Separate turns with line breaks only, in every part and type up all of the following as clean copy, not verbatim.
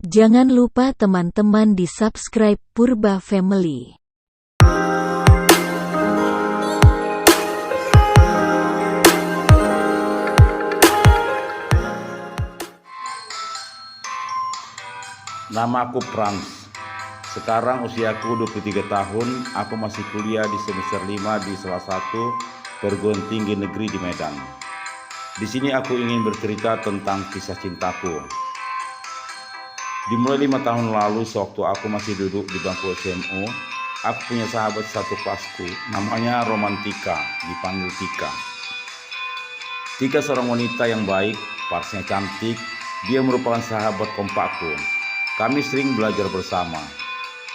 Jangan lupa teman-teman di-subscribe Purba Family.
Nama aku Frans. Sekarang usiaku 23 tahun. Aku masih kuliah di semester 5 di salah satu perguruan tinggi negeri di Medan. Di sini aku ingin bercerita tentang kisah cintaku. Dimulai 5 tahun lalu, sewaktu aku masih duduk di bangku SMU, aku punya sahabat satu kelasku, namanya Romantika, dipanggil Tika. Tika seorang wanita yang baik, parasnya cantik, dia merupakan sahabat kompakku. Kami sering belajar bersama.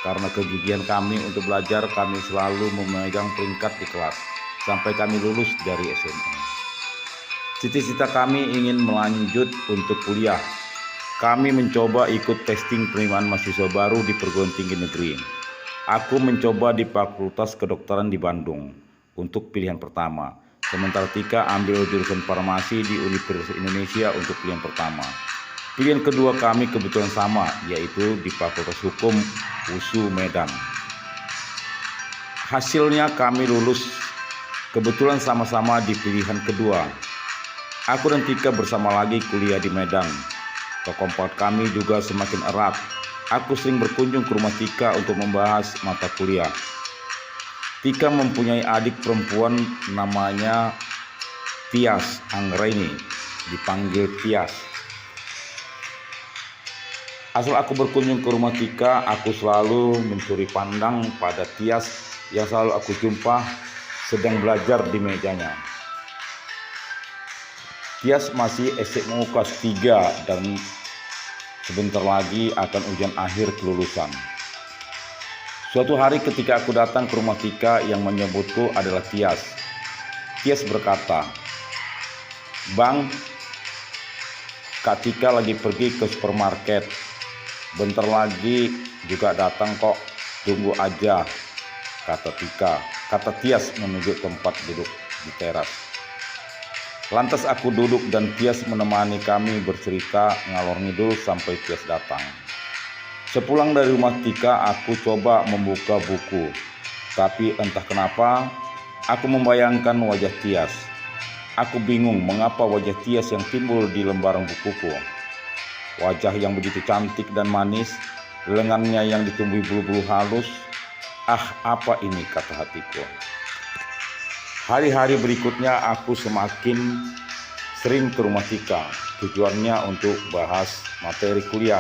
Karena kegigihan kami untuk belajar, kami selalu memegang peringkat di kelas, sampai kami lulus dari SMU. Cita-cita kami ingin melanjut untuk kuliah. Kami mencoba ikut testing penerimaan mahasiswa baru di perguruan tinggi negeri. Aku mencoba di Fakultas Kedokteran di Bandung untuk pilihan pertama. Sementara Tika ambil jurusan farmasi di Universitas Indonesia untuk pilihan pertama. Pilihan kedua kami kebetulan sama, yaitu di Fakultas Hukum USU Medan. Hasilnya kami lulus, kebetulan sama-sama di pilihan kedua. Aku dan Tika bersama lagi kuliah di Medan. Kekompakan kami juga semakin erat. Aku sering berkunjung ke rumah Tika untuk membahas mata kuliah. Tika mempunyai adik perempuan namanya Tias Anggraini, dipanggil Tias. Asal aku berkunjung ke rumah Tika, aku selalu mencuri pandang pada Tias yang selalu aku jumpa sedang belajar di mejanya. Tias masih SMU kelas 3 dan sebentar lagi akan ujian akhir kelulusan. Suatu hari ketika aku datang ke rumah Tika, yang menyebutku adalah Tias. Tias berkata, "Bang, Kak Tika lagi pergi ke supermarket. Bentar lagi juga datang kok, tunggu aja," kata Tika. Kata Tias menunjuk tempat duduk di teras. Lantas aku duduk dan Tias menemani kami bercerita ngalor ngidul sampai Tias datang. Sepulang dari rumah Tika, aku coba membuka buku. Tapi entah kenapa, aku membayangkan wajah Tias. Aku bingung mengapa wajah Tias yang timbul di lembaran bukuku. Wajah yang begitu cantik dan manis, lengannya yang ditumbuhi bulu-bulu halus. Ah, apa ini, kata hatiku. Hari-hari berikutnya aku semakin sering ke rumah Tika. Tujuannya untuk bahas materi kuliah,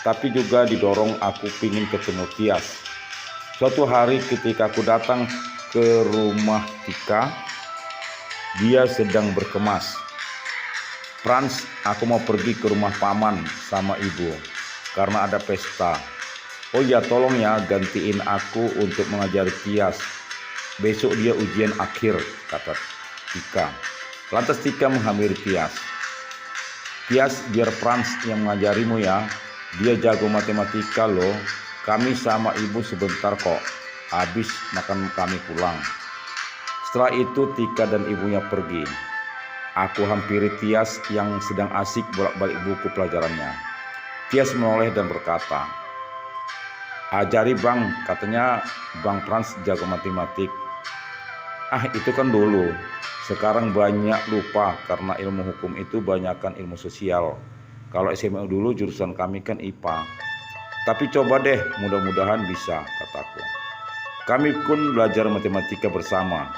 tapi juga didorong aku pingin ketemu Tias. Suatu hari ketika aku datang ke rumah Tika, dia sedang berkemas. "Frans, aku mau pergi ke rumah paman sama ibu karena ada pesta. Oh ya, tolong ya gantiin aku untuk mengajari Tias. Besok dia ujian akhir," kata Tika. Lantas Tika menghampiri Tias. "Tias, biar Frans yang mengajarimu ya. Dia jago matematika loh. Kami sama ibu sebentar kok. Habis makan kami pulang." Setelah itu Tika dan ibunya pergi. Aku hampiri Tias yang sedang asik bolak-balik buku pelajarannya. Tias menoleh dan berkata, "Ajari bang, katanya Bang Frans jago matematik." "Ah, itu kan dulu. Sekarang banyak lupa karena ilmu hukum itu banyakkan ilmu sosial. Kalau SMA dulu jurusan kami kan IPA. Tapi coba deh, mudah-mudahan bisa," kataku. Kami pun belajar matematika bersama.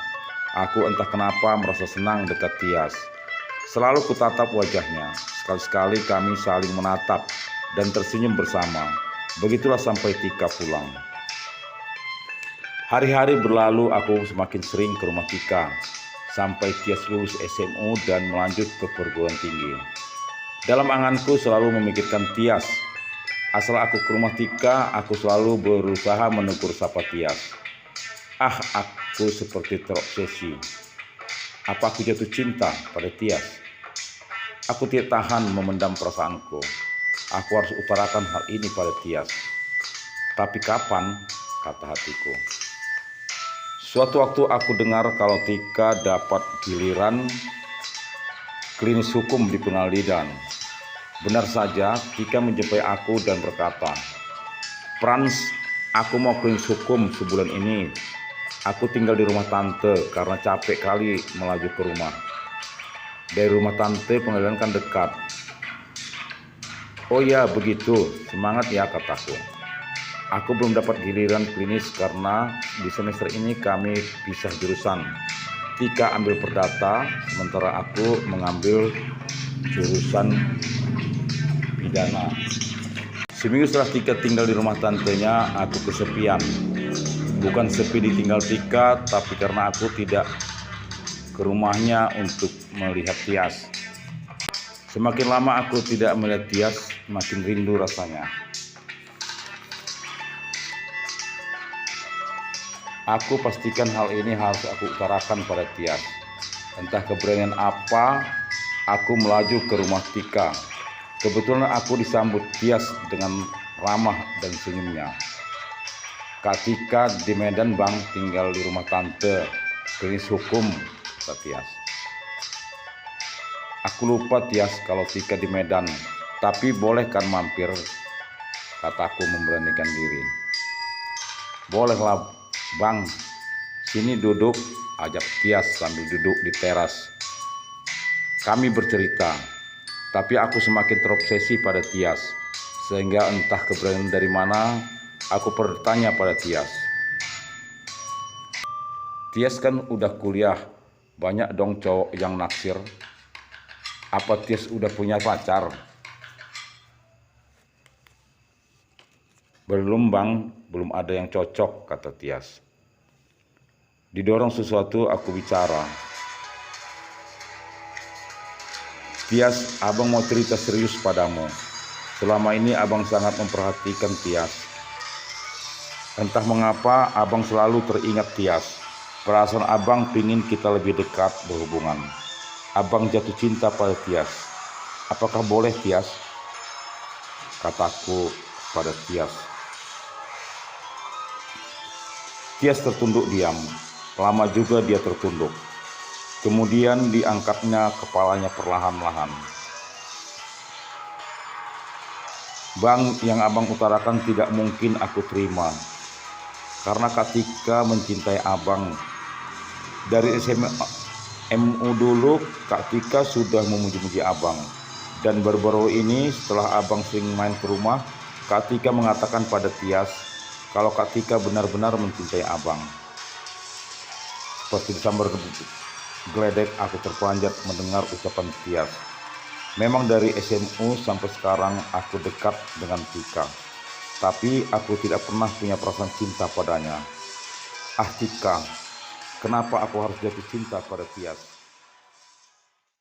Aku entah kenapa merasa senang dekat Tias. Selalu kutatap wajahnya. Sekali-sekali kami saling menatap dan tersenyum bersama. Begitulah sampai Tika pulang. Hari-hari berlalu, aku semakin sering ke rumah Tika, sampai Tias lulus SMU dan melanjut ke perguruan tinggi. Dalam anganku selalu memikirkan Tias. Asal aku ke rumah Tika, aku selalu berusaha menegur sapa Tias. Ah, aku seperti terobsesi. Apa aku jatuh cinta pada Tias? Aku tidak tahan memendam perasaanku. Aku harus utarakan hal ini pada Tias. Tapi kapan? Kata hatiku. Suatu waktu aku dengar kalau Tika dapat giliran klinis hukum di Pengadilan. Benar saja, Tika menjumpai aku dan berkata, "Frans, aku mau klinis hukum sebulan ini. Aku tinggal di rumah tante karena capek kali melaju ke rumah. Dari rumah tante pengadilan kan dekat." "Oh ya begitu, semangat ya," kataku. "Aku belum dapat giliran klinis karena di semester ini kami pisah jurusan. Tika ambil perdata, sementara aku mengambil jurusan pidana." Seminggu setelah Tika tinggal di rumah tantenya, aku kesepian. Bukan sepi ditinggal Tika, tapi karena aku tidak ke rumahnya untuk melihat Tias. Semakin lama aku tidak melihat Tias, makin rindu rasanya. Aku pastikan hal ini harus aku utarakan pada Tias. Entah keberanian apa, aku melaju ke rumah Tika. Kebetulan aku disambut Tias dengan ramah dan senyumnya. "Kak Tika di Medan bang, tinggal di rumah tante, klinis hukum," kata Tias. "Aku lupa Tias kalau Tika di Medan, tapi boleh kan mampir?" kataku memberanikan diri. "Bolehlah bang, sini duduk," ajak Tias sambil duduk di teras. Kami bercerita, tapi aku semakin terobsesi pada Tias, sehingga entah keberanian dari mana, aku bertanya pada Tias. "Tias kan udah kuliah, banyak dong cowok yang naksir. Apa Tias udah punya pacar?" "Belum bang, belum ada yang cocok," kata Tias. Didorong sesuatu, aku bicara. "Tias, abang mau cerita serius padamu. Selama ini abang sangat memperhatikan Tias. Entah mengapa abang selalu teringat Tias. Perasaan abang pingin kita lebih dekat berhubungan. Abang jatuh cinta pada Tias. Apakah boleh Tias?" kataku pada Tias. Tias tertunduk diam. Lama juga dia tertunduk. Kemudian diangkatnya kepalanya perlahan-lahan. "Bang, yang abang utarakan tidak mungkin aku terima. Karena Kak Tika mencintai abang. Dari SMU dulu Kak Tika sudah memuji-muji abang. Dan baru-baru ini setelah abang sering main ke rumah, Kak Tika mengatakan pada Tias kalau Kak Tika benar-benar mencintai abang." Seperti disambar geledek, aku terperanjat mendengar ucapan Tias. Memang dari SMU sampai sekarang aku dekat dengan Tika, tapi aku tidak pernah punya perasaan cinta padanya. Ah Tika, kenapa aku harus jatuh cinta pada Tias?